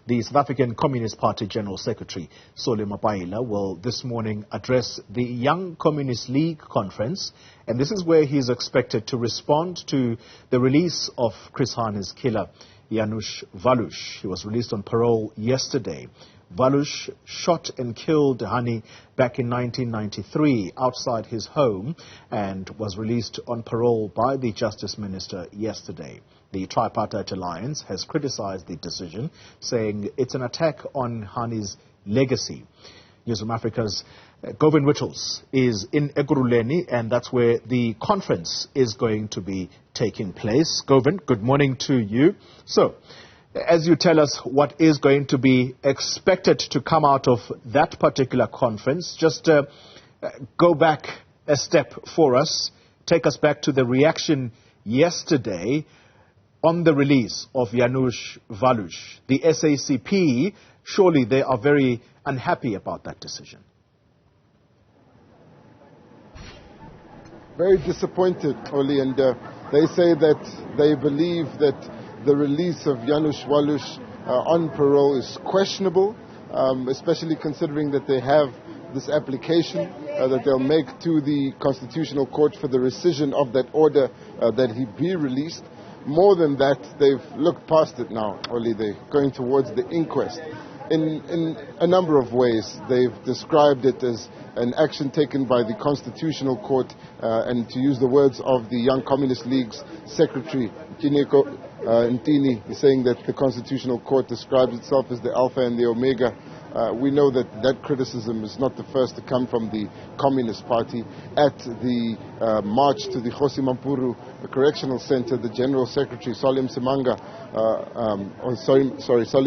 The South African Communist Party General Secretary, Mapaila, will this morning address the Young Communist League conference, and this is where he is expected to respond to the release of Chris Hani's killer, Janusz Walus. He was released on parole yesterday. Walus shot and killed Hani back in 1993 outside his home and was released on parole by the Justice Minister yesterday. The Tripartite Alliance has criticized the decision, saying it's an attack on Hani's legacy. Newzroom Africa's Govan Whittles is in Ekurhuleni, and that's where the conference is going to be taking place. Govan, good morning to you. So, as you tell us what is going to be expected to come out of that particular conference, just go back a step for us. Take us back to the reaction yesterday on the release of Janusz Walus. The SACP, surely they are very unhappy about that decision. Very disappointed, Oli, and they say that they believe that the release of Janusz Walus on parole is questionable, especially considering that they have this application that they'll make to the Constitutional Court for the rescission of that order that he be released. More than that, they've looked past it now, Oli. They're going towards the inquest. In a number of ways, they've described it as an action taken by the Constitutional Court, and to use the words of the Young Communist League's secretary, Kineko Ntini, is saying that the Constitutional Court describes itself as the Alpha and the Omega. We know that that criticism is not the first to come from the Communist Party. At the march to the Kgosi Mampuru Correctional Center, the General Secretary, Salim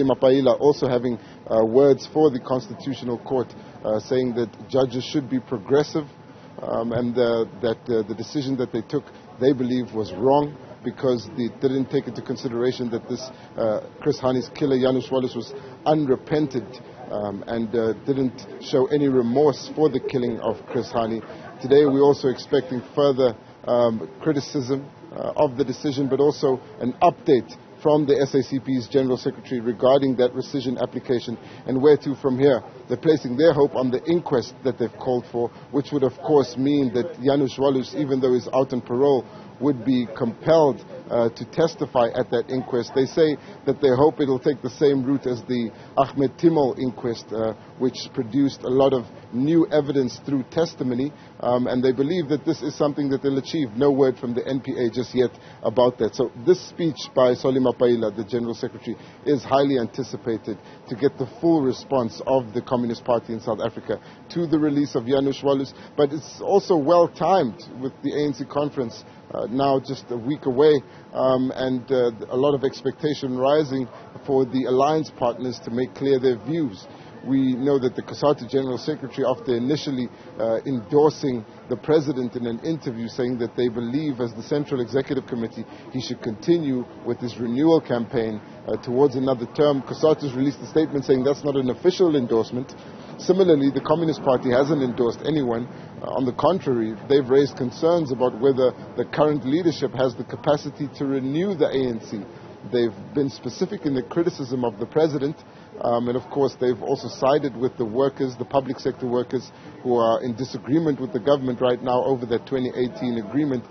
Mapaila, also having words for the Constitutional Court, saying that judges should be progressive, and that the decision that they took, they believe, was wrong, because they didn't take into consideration that this Chris Hani's killer, Janusz Walus, was unrepentant, and didn't show any remorse for the killing of Chris Hani. Today we're also expecting further criticism of the decision, but also an update from the SACP's General Secretary regarding that rescission application and where to from here. They're placing their hope on the inquest that they've called for, which would of course mean that Janusz Walus, even though he's out on parole, would be compelled to testify at that inquest. They say that they hope it'll take the same route as the Ahmed Timol inquest, which produced a lot of new evidence through testimony, and they believe that this is something that they'll achieve. No word from the NPA just yet about that. So this speech by Mapaila, the General Secretary, is highly anticipated to get the full response of the Communist Party in South Africa to the release of Janusz Walus, but it's also well timed with the ANC conference now just a week away, and a lot of expectation rising for the alliance partners to make clear their views. We know that the COSATU General Secretary, after initially endorsing the President in an interview, saying that they believe, as the Central Executive Committee, he should continue with his renewal campaign towards another term. COSATU's released a statement saying that's not an official endorsement. Similarly, the Communist Party hasn't endorsed anyone. On the contrary, they've raised concerns about whether the current leadership has the capacity to renew the ANC. They've been specific in their criticism of the President, and of course they've also sided with the workers, the public sector workers, who are in disagreement with the government right now over that 2018 agreement.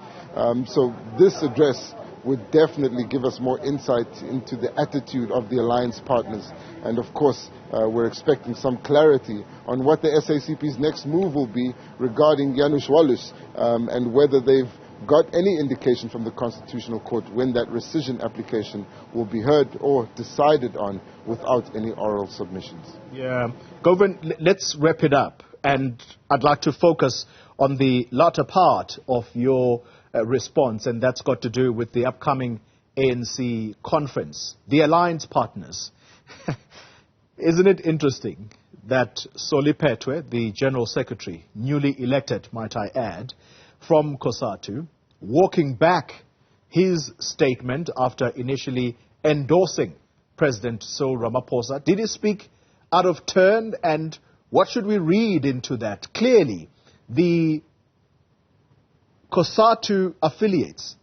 So this address would definitely give us more insight into the attitude of the alliance partners. And of course, we're expecting some clarity on what the SACP's next move will be regarding Janusz Walus, and whether they've got any indication from the Constitutional Court when that rescission application will be heard or decided on without any oral submissions. Yeah. Govan, let's wrap it up. And I'd like to focus on the latter part of your response, and that's got to do with the upcoming ANC conference. The alliance partners. Isn't it interesting that Soli Petwe, the General Secretary, newly elected, might I add, from COSATU, walking back his statement after initially endorsing President Cyril Ramaphosa? Did he speak out of turn, and what should we read into that? Clearly, the COSATU affiliates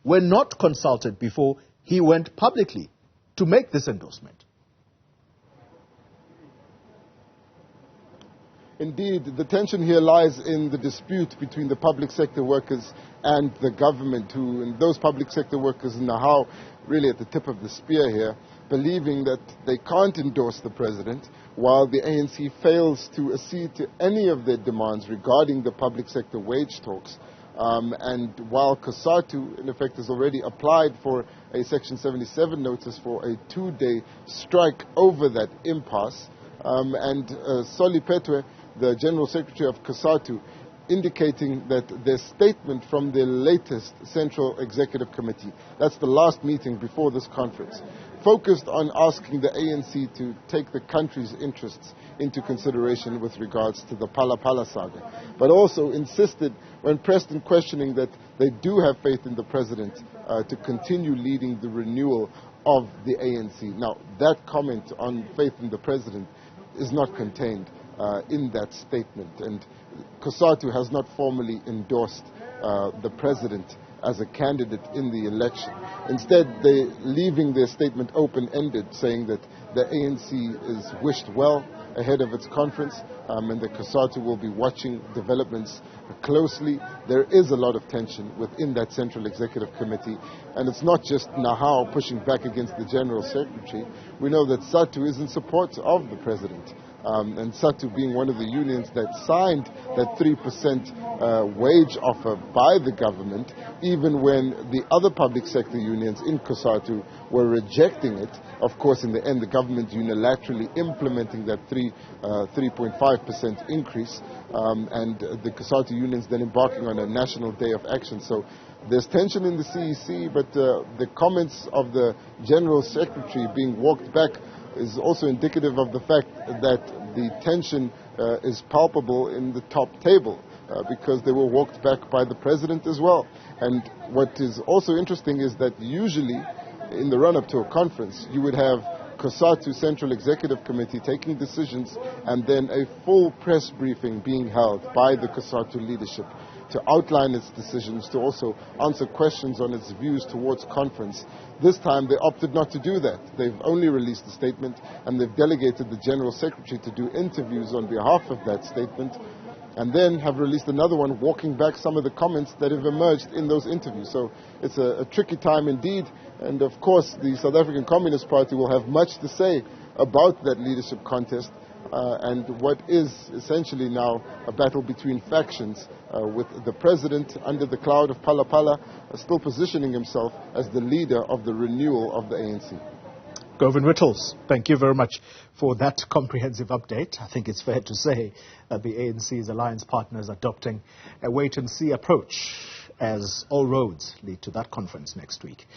were not consulted before he went publicly to make this endorsement. Indeed, the tension here lies in the dispute between the public sector workers and the government, and those public sector workers in Nahau, really at the tip of the spear here, believing that they can't endorse the president, while the ANC fails to accede to any of their demands regarding the public sector wage talks. And while COSATU, in effect, has already applied for a Section 77 notice for a 2-day strike over that impasse, and Soli Petwe, the General Secretary of COSATU, indicating that their statement from the latest Central Executive Committee, that's the last meeting before this conference, focused on asking the ANC to take the country's interests into consideration with regards to the Pala saga, but also insisted, when pressed in questioning, that they do have faith in the president to continue leading the renewal of the ANC. Now, that comment on faith in the president is not contained in that statement, and COSATU has not formally endorsed the president as a candidate in the election. Instead, they're leaving their statement open-ended, saying that the ANC is wished well ahead of its conference, and the COSATU will be watching developments closely. There is a lot of tension within that Central Executive Committee, and it's not just Nahau pushing back against the General Secretary. We know that SATU is in support of the president. And SATU being one of the unions that signed that 3% wage offer by the government, even when the other public sector unions in COSATU were rejecting it. Of course, in the end, the government unilaterally implementing that 3.5% increase, and the COSATU unions then embarking on a national day of action. So there's tension in the CEC, but the comments of the General Secretary being walked back is also indicative of the fact that the tension is palpable in the top table, because they were walked back by the president as well. And what is also interesting is that usually in the run-up to a conference, you would have COSATU Central Executive Committee taking decisions and then a full press briefing being held by the COSATU leadership to outline its decisions, to also answer questions on its views towards conference. This time they opted not to do that. They've only released a statement, and they've delegated the General Secretary to do interviews on behalf of that statement, and then have released another one walking back some of the comments that have emerged in those interviews. So it's a tricky time indeed, and of course the South African Communist Party will have much to say about that leadership contest, and what is essentially now a battle between factions, with the president under the cloud of Pala still positioning himself as the leader of the renewal of the ANC. Govan Whittles, thank you very much for that comprehensive update. I think it's fair to say that the ANC's alliance partners are adopting a wait-and-see approach as all roads lead to that conference next week.